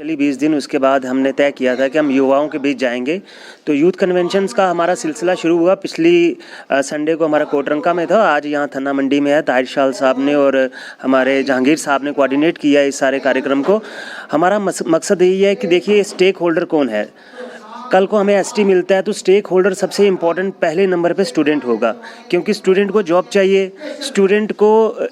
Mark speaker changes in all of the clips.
Speaker 1: चली 20 दिन उसके बाद हमने तय किया था कि हम युवाओं के बीच जाएंगे। तो यूथ कन्वेंशंस का हमारा सिलसिला शुरू हुआ। पिछली संडे को हमारा कोटरंका में था, आज यहाँ थन्ना मंडी में है। ताहिर शाह साहब ने और हमारे जहांगीर साहब ने कोऑर्डिनेट किया इस सारे कार्यक्रम को। हमारा मकसद यही है कि देखिए स्टेक होल्डर कौन है। कल को हमें एसटी मिलता है तो स्टेक होल्डर सबसे इम्पोर्टेंट पहले नंबर पे स्टूडेंट होगा, क्योंकि स्टूडेंट को जॉब चाहिए। स्टूडेंट को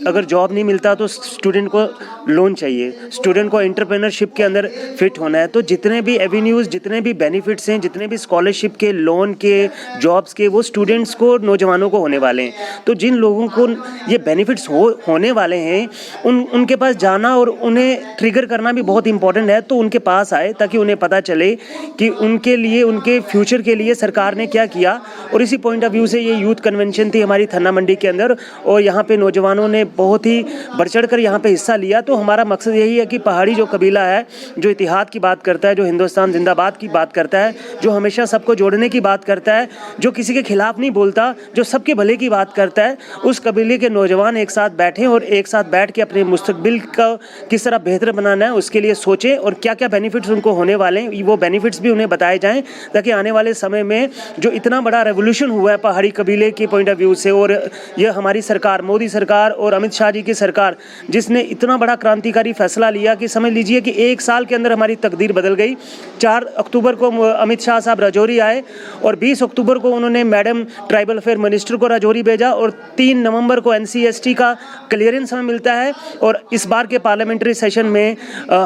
Speaker 1: अगर जॉब नहीं मिलता तो स्टूडेंट को लोन चाहिए, स्टूडेंट को एंटरप्रेन्योरशिप के अंदर फिट होना है। तो जितने भी एवेन्यूज़, जितने भी बेनिफिट्स हैं, जितने भी स्कॉलरशिप के, लोन के, जॉब्स के, वो स्टूडेंट्स को, नौजवानों को होने वाले हैं। तो जिन लोगों को ये बेनिफिट्स होने वाले हैं उनके पास जाना और उन्हें ट्रिगर करना भी बहुत इंपॉर्टेंट है। तो उनके पास आए ताकि उन्हें पता चले कि उनके लिए, उनके फ्यूचर के लिए सरकार ने क्या किया। और इसी पॉइंट ऑफ व्यू से ये यूथ कन्वेंशन थी हमारी थन्ना मंडी के अंदर, और यहाँ पे नौजवानों ने बहुत ही बढ़ चढ़ कर यहाँ पे हिस्सा लिया। तो हमारा मकसद यही है कि पहाड़ी जो कबीला है, जो इतिहाद की बात करता है, जो हिंदुस्तान जिंदाबाद की बात करता है, जो हमेशा सबको जोड़ने की बात करता है, जो किसी के खिलाफ नहीं बोलता, जो सबके भले की बात करता है, उस कबीले के नौजवान एक साथ बैठें और एक साथ बैठ के अपने मुस्तकबिल का किस तरह बेहतर बनाना है उसके लिए सोचें, और क्या क्या बेनिफिट्स उनको होने वाले हैं वो बेनिफिट्स भी उन्हें बताए जाएँ, ताकि आने वाले समय में जो इतना बड़ा रेवोल्यूशन हुआ है पहाड़ी कबीले के पॉइंट ऑफ व्यू से, और यह हमारी सरकार, मोदी सरकार और अमित शाह जी की सरकार, जिसने इतना बड़ा क्रांतिकारी फैसला लिया कि समझ लीजिए कि एक साल के अंदर हमारी तकदीर बदल गई। 4 अक्टूबर को अमित शाह साहब राजौरी आए और 20 अक्टूबर को उन्होंने मैडम ट्राइबल अफेयर मिनिस्टर को राजौरी भेजा, और 3 नवंबर को NC/ST का क्लियरेंस हमें मिलता है। और इस बार के पार्लियामेंट्री सेशन में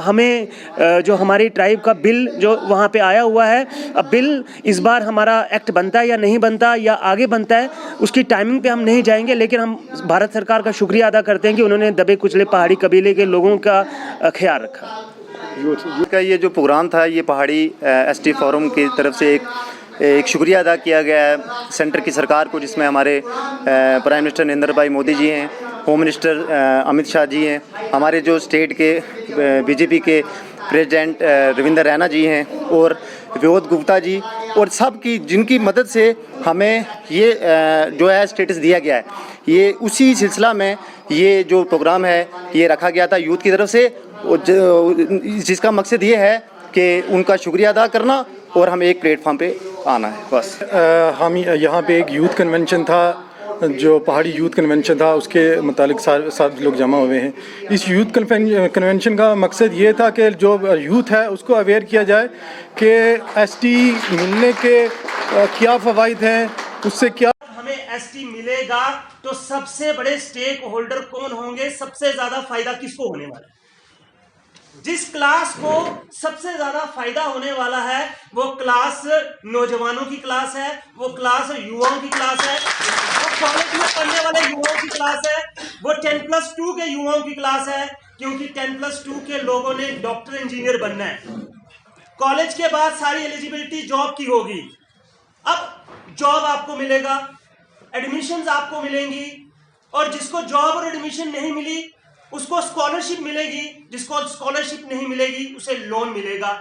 Speaker 1: हमें जो हमारी ट्राइब का बिल जो वहाँ पे आया हुआ है, अब बिल इस बार हमारा एक्ट बनता है या नहीं बनता या आगे बनता है, उसकी टाइमिंग पे हम नहीं जाएंगे, लेकिन हम भारत सरकार का शुक्रिया अदा करते हैं कि उन्होंने दबे कुचले पहाड़ी कबीले के लोगों का ख्याल रखा।
Speaker 2: यूथ का ये जो प्रोग्राम था, ये पहाड़ी ST फोरम की तरफ से एक शुक्रिया अदा किया गया है सेंटर की सरकार को, जिसमें हमारे प्राइम मिनिस्टर नरेंद्र भाई मोदी जी हैं, होम मिनिस्टर अमित शाह जी हैं, हमारे जो स्टेट के BJP के प्रेसिडेंट रविंदर रैना जी हैं, और विनोद गुप्ता जी, और सब की जिनकी मदद से हमें ये जो है स्टेटस दिया गया है। ये उसी सिलसिला में ये जो प्रोग्राम है ये रखा गया था यूथ की तरफ से, जिसका मकसद ये है कि उनका शुक्रिया अदा करना और हमें एक प्लेटफॉर्म पे आना है बस।
Speaker 3: हम यहाँ पे एक यूथ कन्वेंशन था, जो पहाड़ी यूथ कन्वेंशन था, उसके मुतालिक सारे लोग जमा हुए हैं। इस यूथ कन्वेंशन का मकसद ये था कि जो यूथ है उसको अवेयर किया जाए कि ST मिलने के क्या फ़वाइद हैं, उससे क्या
Speaker 1: हमें ST मिलेगा तो सबसे बड़े स्टेक होल्डर कौन होंगे, सबसे ज़्यादा फायदा किसको होने वाला है। जिस क्लास को सबसे ज्यादा फायदा होने वाला है वो क्लास नौजवानों की क्लास है, वो क्लास युवाओं की क्लास है, वो कॉलेज में पढ़ने वाले युवाओं की क्लास है, वो 10+2 के युवाओं की क्लास है, क्योंकि 10+2 के लोगों ने डॉक्टर इंजीनियर बनना है। कॉलेज के बाद सारी एलिजिबिलिटी जॉब की होगी। अब जॉब आपको मिलेगा, एडमिशंस आपको मिलेंगी, और जिसको जॉब और एडमिशन नहीं मिली उसको स्कॉलरशिप मिलेगी, जिसको स्कॉलरशिप नहीं मिलेगी उसे लोन मिलेगा,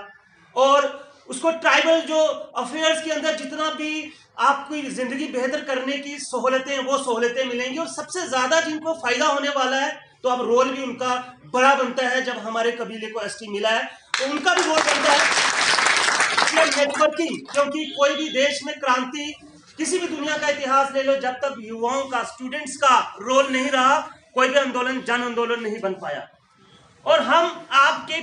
Speaker 1: और उसको ट्राइबल जो अफेयर्स के अंदर जितना भी आपकी जिंदगी बेहतर करने की सहूलतें, वो सहूलतें मिलेंगी। और सबसे ज्यादा जिनको फायदा होने वाला है, तो अब रोल भी उनका बड़ा बनता है। जब हमारे कबीले को ST मिला है तो उनका भी रोल बनता है नेटवर्किंग, क्योंकि कोई भी देश में क्रांति, किसी भी दुनिया का इतिहास ले लो, जब तक युवाओं का, स्टूडेंट्स का रोल नहीं रहा, कोई भी आंदोलन जन आंदोलन नहीं बन पाया। और हम आपके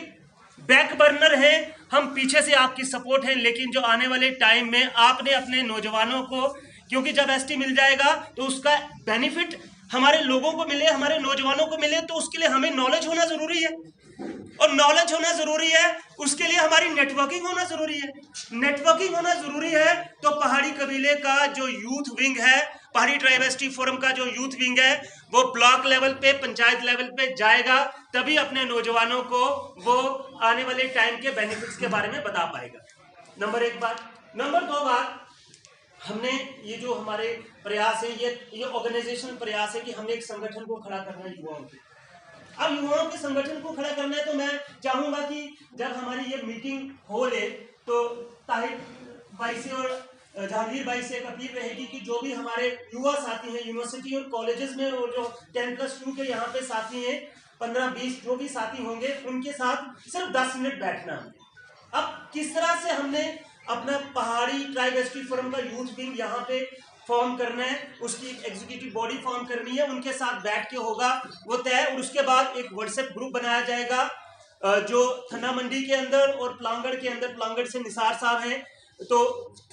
Speaker 1: बैक बर्नर हैं, हम पीछे से आपकी सपोर्ट हैं, लेकिन जो आने वाले टाइम में आपने अपने नौजवानों को, क्योंकि जब ST मिल जाएगा तो उसका बेनिफिट हमारे लोगों को मिले, हमारे नौजवानों को मिले, तो उसके लिए हमें नॉलेज होना जरूरी है, और नॉलेज होना जरूरी है, उसके लिए हमारी नेटवर्किंग होना जरूरी है। नेटवर्किंग होना जरूरी है तो पहाड़ी कबीले का जो यूथ विंग है, पहाड़ी ट्राइब ST फोरम का जो यूथ विंग है, वो ब्लॉक लेवल पे, पंचायत लेवल पे जाएगा, तभी अपने नौजवानों को वो आने वाले टाइम के बेनिफिट्स के बारे में बता पाएगा। नंबर 1 बात। नंबर 2 बात, हमने ये जो हमारे प्रयास है, ये ऑर्गेनाइजेशन प्रयास है कि हमने एक संगठन को खड़ा करना है युवाओं के। अब युवाओं के संगठन को खड़ा करना है तो मैं चाहूंगा कि जब हमारी ये मीटिंग हो ले तो ताहिर भाई से और जहांगीर भाई से एक अपील रहेगी कि जो भी हमारे युवा साथी हैं यूनिवर्सिटी और कॉलेजेस में, और जो 10+2 के यहाँ पे साथी हैं, 15-20 जो भी साथी होंगे उनके साथ सिर्फ 10 मिनट बैठना है। अब किस तरह से हमने अपना पहाड़ी ट्राइब एसटी फोरम का यूथ विंग यहाँ पे फॉर्म करना है, उसकी एग्जीक्यूटिव बॉडी फॉर्म करनी है, उनके साथ बैठ के होगा वो तय। और उसके बाद एक व्हाट्सएप ग्रुप बनाया जाएगा जो थन्ना मंडी के अंदर और पलांगड़ के अंदर, पलांगड़ से निसार साहब हैं, तो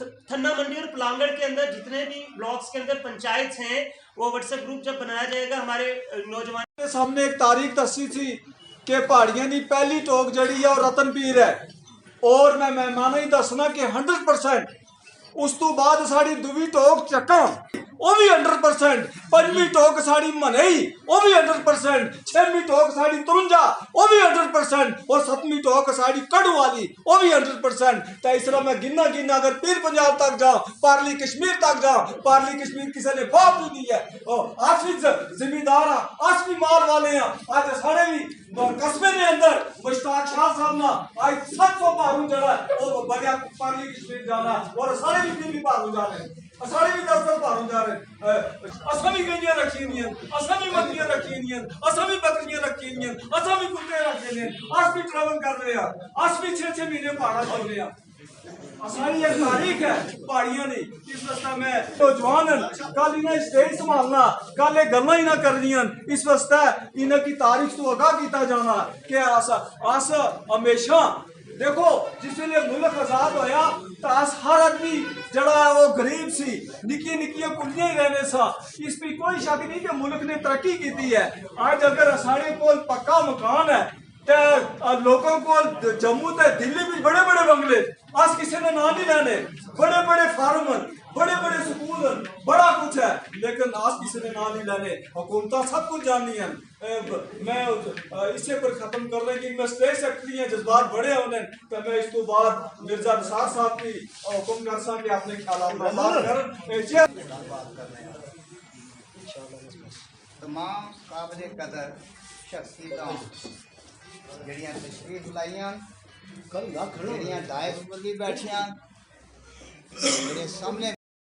Speaker 1: थन्ना मंडी और पलांगड़ के अंदर जितने भी ब्लॉक्स के अंदर पंचायत हैं वो व्हाट्सएप ग्रुप जब बनाया जाएगा हमारे नौजवान
Speaker 4: के सामने एक तारीख दसी थी कि पहाड़ियां की पहली टोक जड़ी है और रतनपीर है, और मैं मेहमानों ही दसना कि 100%। उस तो बाद साड़ी दुवी टोक चक्का वो भी 100%, पंजवी टोक साड़ी मनई वो भी 100%, छेवीं टोक साड़ी तुरंजा वो भी 100%, और सतवीं टोक साड़ी कड़ू वाली वो भी 100%। तो इस तरह मैं गिना गिना अगर पीर पंजाब तक जाऊं, पारली कश्मीर तक जाऊं, पारली कश्मीर किसी ने बाप भी दी है, हाफिज जिम्मेदार आसमी माल वाले हैं। आज साढ़े भी कस्बे के अंदर मुश्ताक शाह साहब ना आज 700 भारू जड़ा वो बढ़िया पारली कश्मीर जाना, और सारे भी दिल्ली भारू जा रहे हैं, सारे भी 10 भारू जा रहे हैं। असा भी गंजियां रखी हुई हैं, असा भी मक्खियां रखी हुई हैं, असा भी बकरियां रखी हुई हैं, असा भी कुत्ते रखे हैं, अस भी ट्रैवल कर रहे हैं, अस भी 6-6 महीने पहाड़ा चल रहे हैं। सारी एक तारीख है पहाड़ियां दी, इस वास्ते मैं नौजवान कल इन्हें स्टेज संभालना, कल ये गल्लां ही ना करनियां, इस वास्ते इन्हें की तारीख तो आगाह किया जाना कि अस हमेशा देखो जिसले मुल्क आजाद होया तो अस हर आदमी जड़ा है वो गरीब सी, निक्की निक्कियां कुलियां ही रहने सा, इस पर कोई शक नहीं कि मुल्क ने तरक्की की है। आज अगर साढ़े को पक्का मकान है तो लोगों को जम्मू ते दिल्ली भी बड़े बड़े बंगले, अस किसी ने ना नहीं लेने, बड़े बड़े फार्म, बड़े बड़े स्कूल, बड़ा कुछ है, लेकिन आज किसी ने ना नहीं लेने, हुकूमत सब कुछ जाननी है। मैं इसे पर खत्म कर रहे कि मैं स्टेज सेक्रेटरी हैं, जज्बात बड़े होने तो मैं इस तो बाद मिर्जा निसार साहब की हुक्म कर सा कि अपने ख्याल
Speaker 5: तमाम काबिल कदर शख्सियतां ਜਿਹੜੀਆਂ ਤਸ਼ਰੀਫ ਲਾਈਆਂ, ਜਿਹੜੀਆਂ ਡਾਇਸ ਬੰਦੀ ਬੈਠੀਆਂ, ਮੇਰੇ ਸਾਹਮਣੇ